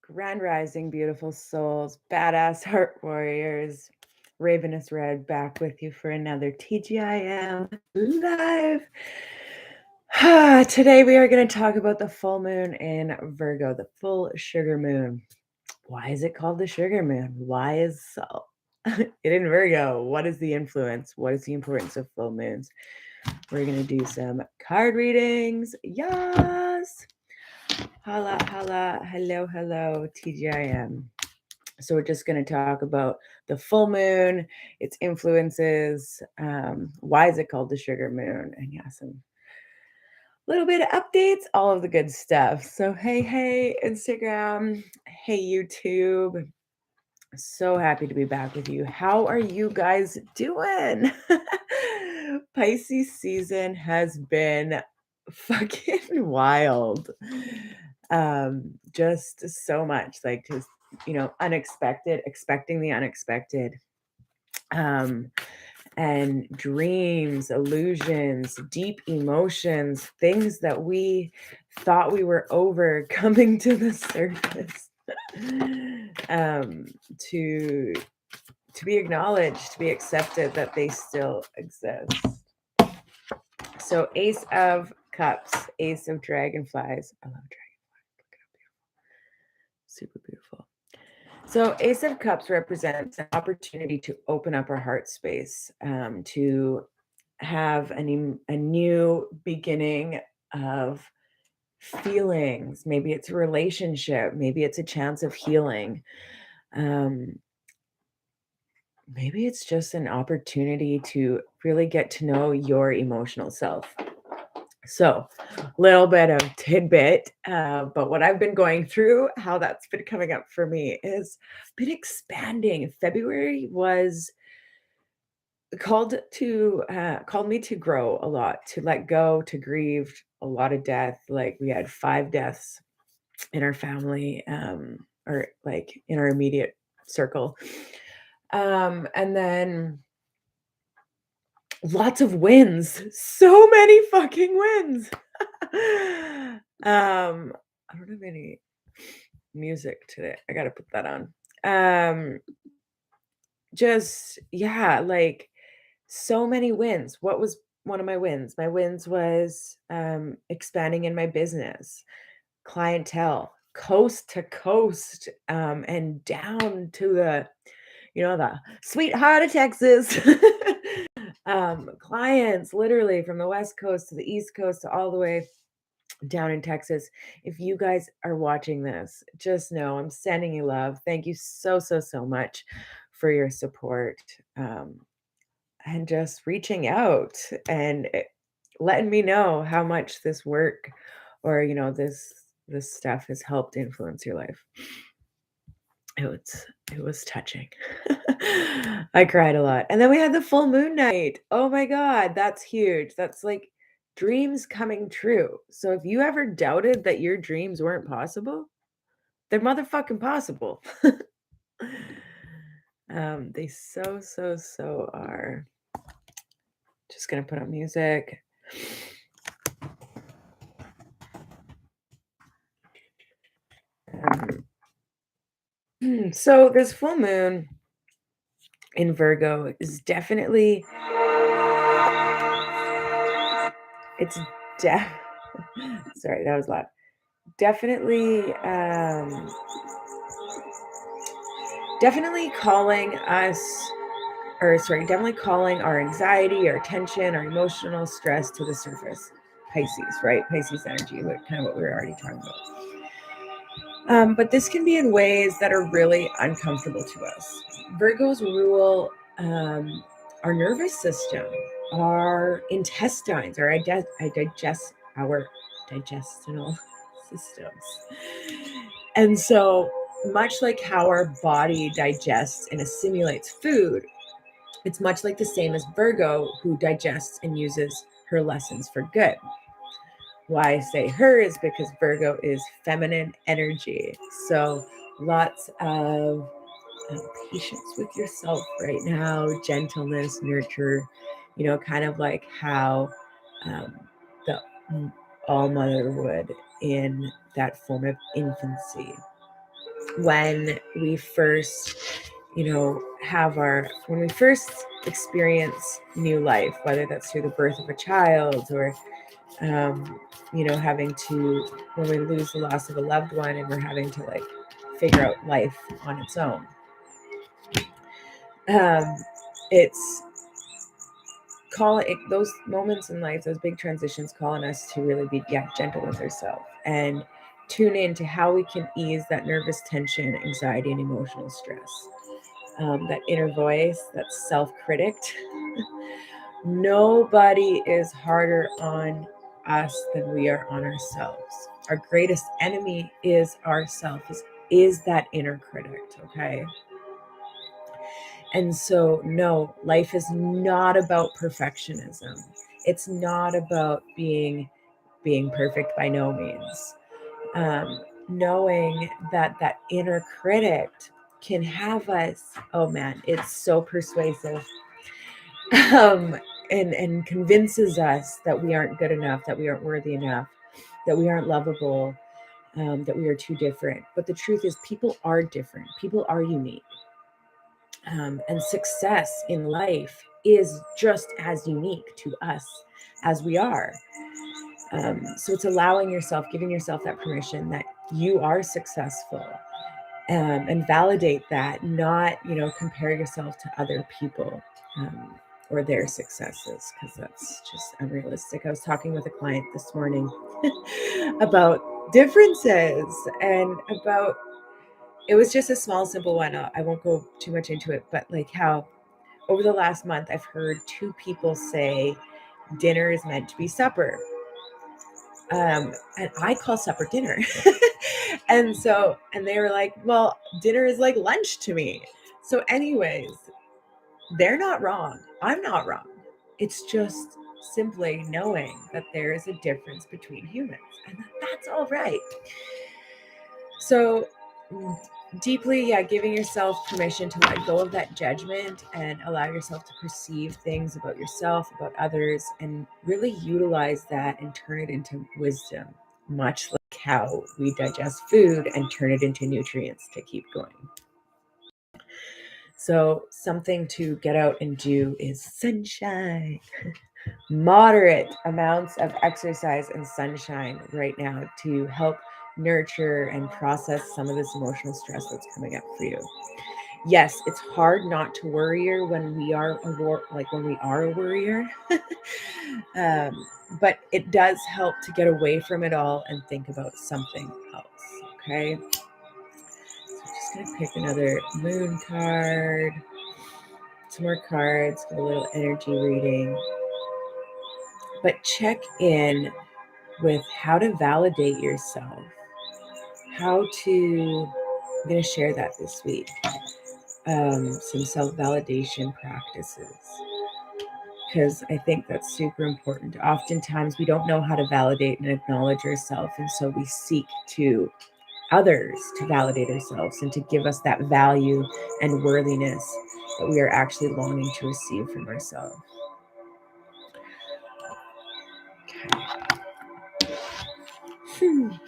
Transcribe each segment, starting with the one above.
Grand Rising, beautiful souls, badass heart warriors. Ravenous Red back with you for another TGIM live. Today we are going to talk about the full moon in Virgo, the full sugar moon. Why is it called the sugar moon? Why is it in Virgo? What is the influence? What is the importance of full moons? We're going to do some card readings. Yes. Holla, holla, hello, TGIM. So we're just going to talk about the full moon, its influences, why is it called the sugar moon, and yeah, some little bit of updates, all of the good stuff. So hey, Instagram, hey, YouTube. So happy to be back with you. How are you guys doing? Pisces season has been fucking wild. Just so much, like, just unexpected, expecting the unexpected. And dreams, illusions, deep emotions, things that we thought we were over coming to the surface. To be acknowledged, to be accepted that they still exist. So Ace of Cups, Ace of Dragonflies. I love dragonflies. Look how beautiful. Super beautiful. So Ace of Cups represents an opportunity to open up our heart space, to have a new beginning of feelings. Maybe it's a relationship. Maybe it's a chance of healing. Maybe it's just an opportunity to really get to know your emotional self. So, little bit of tidbit, but what I've been going through, how that's been coming up for me is been expanding. February was called me to grow a lot, to let go, to grieve a lot of death. Like, we had 5 deaths in our family, or like in our immediate circle. And then lots of wins, so many fucking wins. I don't have any music today. I gotta put that on. Just, yeah, like, so many wins. What was one of my wins? My wins was expanding in my business, clientele, coast to coast, and down to the sweet heart of Texas. Clients literally from the West Coast to the East Coast to all the way down in Texas. If you guys are watching this, just know I'm sending you love. Thank you so much for your support, and just reaching out and letting me know how much this work, or this stuff has helped influence your life. It was touching. I cried a lot. And then we had the full moon night. Oh my God, that's huge. That's like dreams coming true. So if you ever doubted that your dreams weren't possible, they're motherfucking possible. They so are. Just gonna put on music. So this full moon in Virgo is definitely sorry, that was loud. Definitely calling us, definitely calling our anxiety, our tension, our emotional stress to the surface. Pisces, right? Pisces energy, kind of what we were already talking about. But this can be in ways that are really uncomfortable to us. Virgos rule our nervous system, our intestines, our digestional systems. And so, much like how our body digests and assimilates food, it's much like the same as Virgo, who digests and uses her lessons for good. Why I say her is because Virgo is feminine energy. So lots of patience with yourself right now, gentleness, nurture, kind of like how the All Mother would in that form of infancy. when we first, when we first experience new life, whether that's through the birth of a child or, having to, when we lose the loss of a loved one and we're having to like figure out life on its own. It's those moments in life, those big transitions, calling us to really be gentle with ourselves and tune in to how we can ease that nervous tension, anxiety, and emotional stress. That inner voice, that self-critic. Nobody is harder on us than we are on ourselves. Our greatest enemy is ourselves, is that inner critic, okay? And so, no, life is not about perfectionism. It's not about being perfect by no means. Knowing that inner critic can have us, oh man, it's so persuasive, and convinces us that we aren't good enough, that we aren't worthy enough, that we aren't lovable, that we are too different. But the truth is, people are different. People are unique. And success in life is just as unique to us as we are. So it's allowing yourself, giving yourself that permission that you are successful, and validate that, not, compare yourself to other people or their successes, because that's just unrealistic. I was talking with a client this morning about differences and about, it was just a small, simple one. I won't go too much into it, but like how over the last month, I've heard 2 people say dinner is meant to be supper. And I call supper dinner. and they were like, well, dinner is like lunch to me. So anyways, they're not wrong. I'm not wrong. It's just simply knowing that there is a difference between humans, and that's all right. So deeply, giving yourself permission to let go of that judgment and allow yourself to perceive things about yourself, about others, and really utilize that and turn it into wisdom, much like how we digest food and turn it into nutrients to keep going. So something to get out and do is sunshine. Moderate amounts of exercise and sunshine right now to help nurture and process some of this emotional stress that's coming up for you. Yes, it's hard not to worry when we are a worrier. But it does help to get away from it all and think about something else. Okay. So I'm just gonna pick another moon card, some more cards, give a little energy reading. But check in with how to validate yourself. I'm going to share that this week. Some self-validation practices, because I think that's super important. Oftentimes we don't know how to validate and acknowledge ourselves, and so we seek to others to validate ourselves and to give us that value and worthiness that we are actually longing to receive from ourselves. Okay.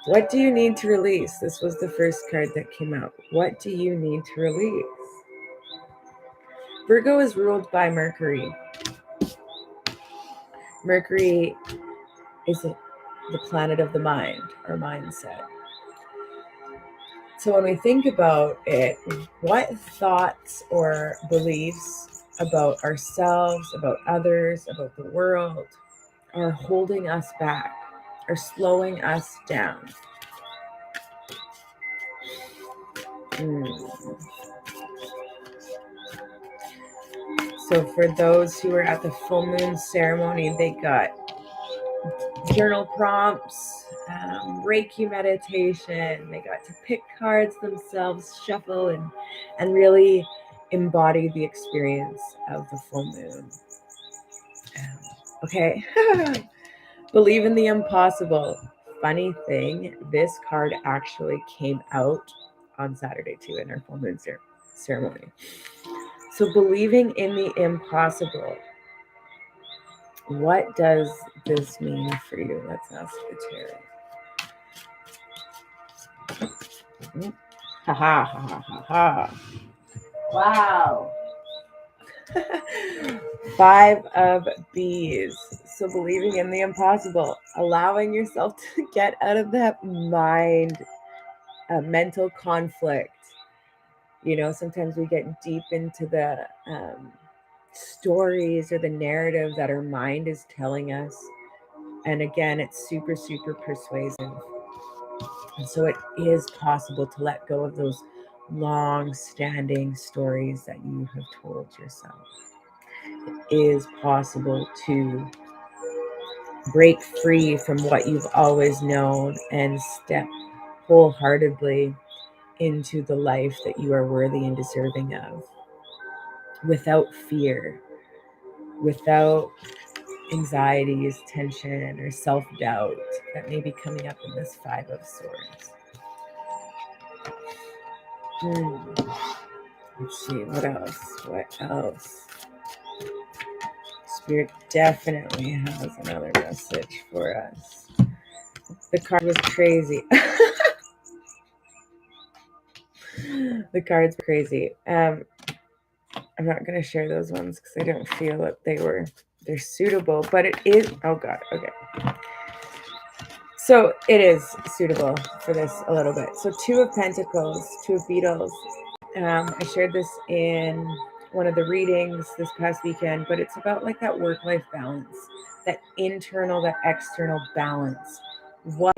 What do you need to release? This was the first card that came out. What do you need to release? Virgo is ruled by Mercury. Mercury is the planet of the mind, or mindset. So when we think about it, what thoughts or beliefs about ourselves, about others, about the world are holding us back, are slowing us down? So for those who were at the full moon ceremony, they got journal prompts, Reiki meditation. They got to pick cards themselves, shuffle, and really embody the experience of the full moon. Okay. Believe in the impossible. Funny thing, this card actually came out on Saturday too in our full moon ceremony. So believing in the impossible. What does this mean for you? Let's ask the tarot. Ha ha ha ha ha ha. Wow. 5 of bees. So believing in the impossible, allowing yourself to get out of that mental conflict. You know, sometimes we get deep into the stories or the narrative that our mind is telling us. And again, it's super, super persuasive. And so it is possible to let go of those long standing stories that you have told yourself. It is possible to break free from what you've always known and step wholeheartedly into the life that you are worthy and deserving of without fear, without anxieties, tension, or self-doubt that may be coming up in this 5 of Swords. Let's see, what else? Spirit definitely has another message for us. The card was crazy. The cards were crazy. I'm not going to share those ones because I don't feel that they're suitable, but it is, oh God, okay. So it is suitable for this a little bit. So 2 of Pentacles, 2 of Beetles. I shared this in one of the readings this past weekend, but it's about like that work-life balance, that internal, that external balance. What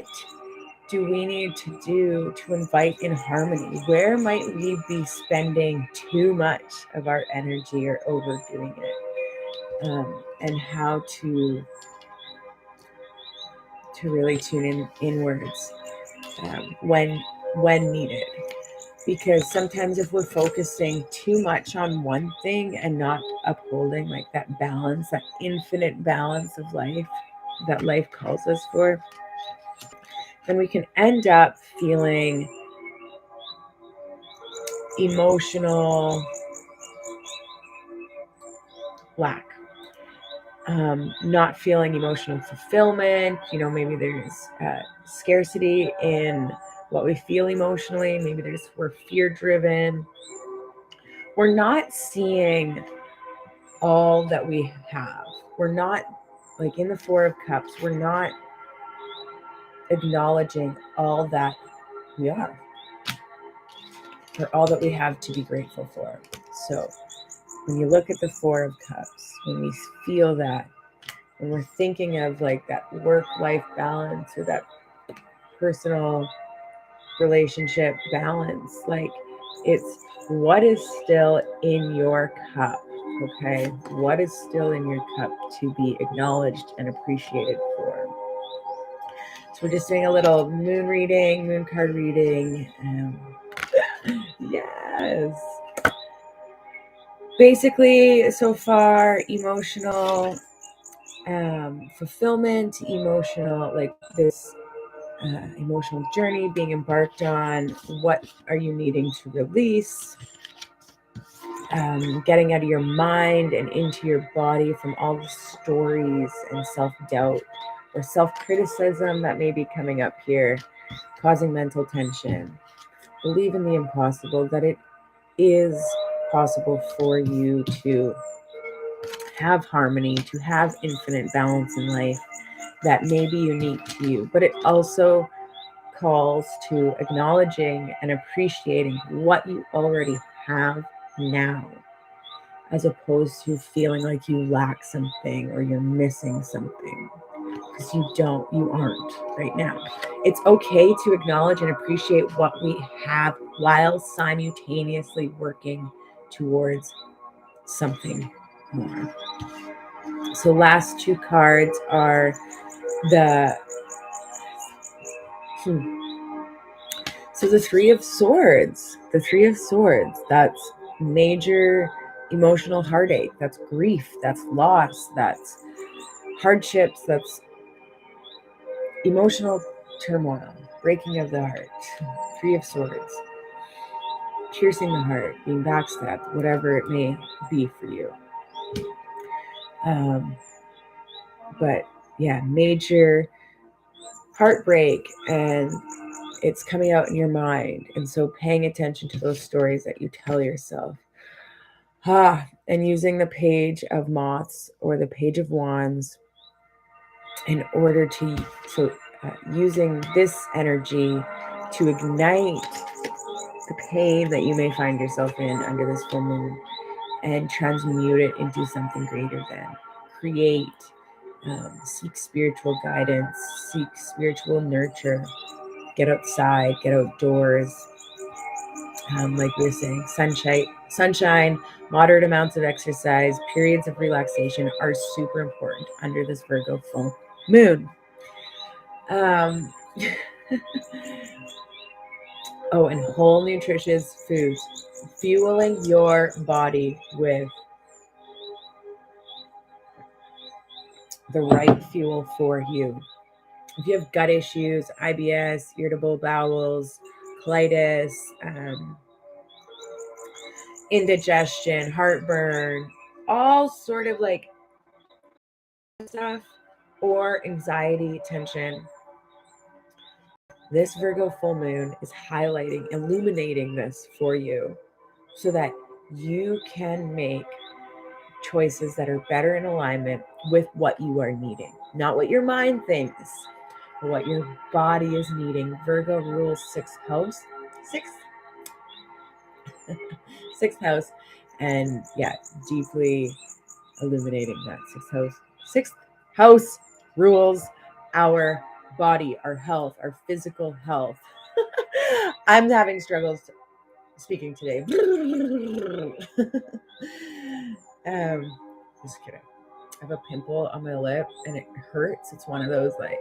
do we need to do to invite in harmony? Where might we be spending too much of our energy or overdoing it? And how to really tune in inwards when needed. Because sometimes if we're focusing too much on one thing and not upholding like that balance, that infinite balance of life that life calls us for, then we can end up feeling emotional lack, not feeling emotional fulfillment. You know, maybe there's scarcity in what we feel emotionally. Maybe we're fear driven. We're not seeing all that we have. We're not, like in the 4 of Cups, we're not acknowledging all that we are, or all that we have to be grateful for. So when you look at the 4 of Cups, when we feel that, when we're thinking of like that work-life balance or that personal relationship balance, like it's what is still in your cup, okay? What is still in your cup to be acknowledged and appreciated for? So we're just doing a little moon reading, moon card reading. Yes. Basically, so far, emotional fulfillment, emotional, like this emotional journey being embarked on. What are you needing to release? Getting out of your mind and into your body from all the stories and self-doubt or self-criticism that may be coming up here, causing mental tension. Believe in the impossible, that it is possible for you to have harmony, to have infinite balance in life that may be unique to you, but it also calls to acknowledging and appreciating what you already have now, as opposed to feeling like you lack something or you're missing something, because you aren't right now. It's okay to acknowledge and appreciate what we have while simultaneously working towards something more. So last 2 cards are the so the 3 of Swords. The 3 of Swords, that's major emotional heartache, that's grief, that's loss, that's hardships, that's emotional turmoil, breaking of the heart. 3 of Swords, piercing the heart, being backstabbed, whatever it may be for you. But yeah, major heartbreak and it's coming out in your mind. And so paying attention to those stories that you tell yourself. And using the Page of Moths or the Page of Wands in order to using this energy to ignite the pain that you may find yourself in under this full moon and transmute it into something greater than. Create, seek spiritual guidance, seek spiritual nurture, get outside, get outdoors. Like we were saying, sunshine, moderate amounts of exercise, periods of relaxation are super important under this Virgo full moon. Oh, and whole nutritious foods, fueling your body with the right fuel for you. If you have gut issues, IBS, irritable bowels, colitis, indigestion, heartburn, all sort of like stuff, or anxiety, tension, this Virgo full moon is highlighting, illuminating this for you so that you can make choices that are better in alignment with what you are needing, not what your mind thinks, but what your body is needing. Virgo rules sixth house, and yeah, deeply illuminating that sixth house rules our body, our health, our physical health. I'm having struggles speaking today. Just kidding. I have a pimple on my lip and it hurts. It's one of those like,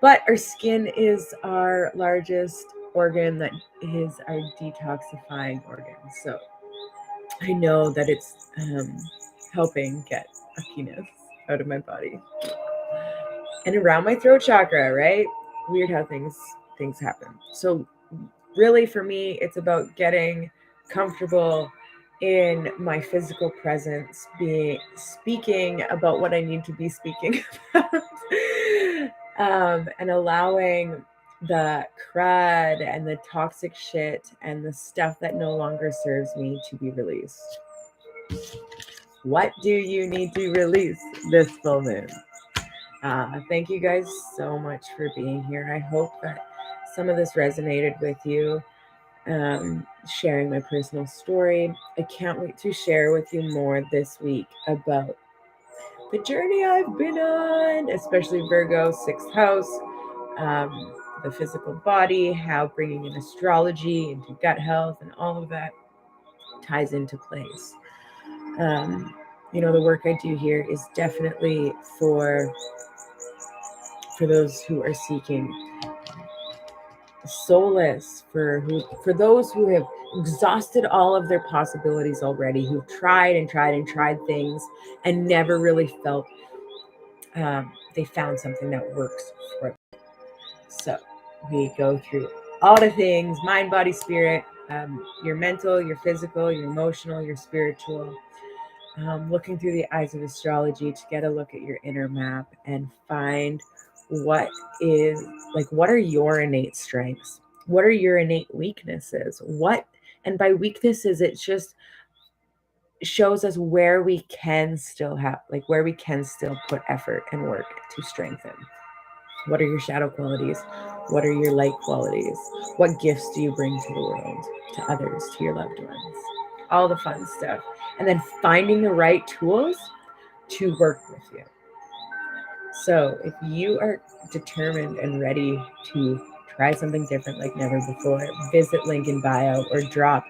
But our skin is our largest organ, that is our detoxifying organ. So I know that it's helping get ickiness out of my body and around my throat chakra, right? Weird how things happen. So really for me, it's about getting comfortable in my physical presence, speaking about what I need to be speaking about, and allowing the crud and the toxic shit and the stuff that no longer serves me to be released. What do you need to release this full moon? Thank you guys so much for being here. I hope that some of this resonated with you. Sharing my personal story. I can't wait to share with you more this week about the journey I've been on, especially Virgo, sixth house, the physical body, how bringing in astrology into gut health and all of that ties into place. The work I do here is definitely for those who are seeking solace, for those who have exhausted all of their possibilities already, who've tried things and never really felt they found something that works for them. So we go through all the things: mind, body, spirit, your mental, your physical, your emotional, your spiritual, looking through the eyes of astrology to get a look at your inner map and find what are your innate strengths? What are your innate weaknesses? And by weaknesses, it just shows us where we can still put effort and work to strengthen. What are your shadow qualities? What are your light qualities? What gifts do you bring to the world, to others, to your loved ones? All the fun stuff. And then finding the right tools to work with you. So if you are determined and ready to try something different like never before, visit link in bio or drop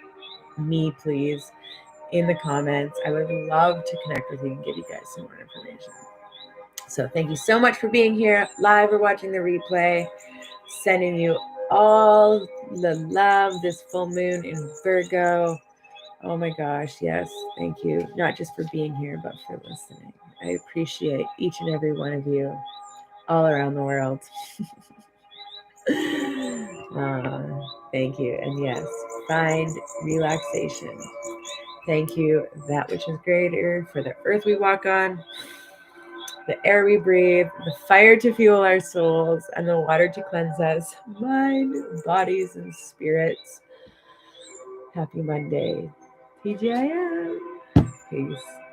me, please, in the comments. I would love to connect with you and give you guys some more information. So thank you so much for being here live or watching the replay. Sending you all the love this full moon in Virgo. Oh my gosh, yes. Thank you. Not just for being here, but for listening. I appreciate each and every one of you all around the world. Thank you. And yes, find relaxation. Thank you. That which is greater for the earth we walk on. the air we breathe, the fire to fuel our souls, and the water to cleanse us, mind, bodies, and spirits. Happy Monday. TGIM. Peace.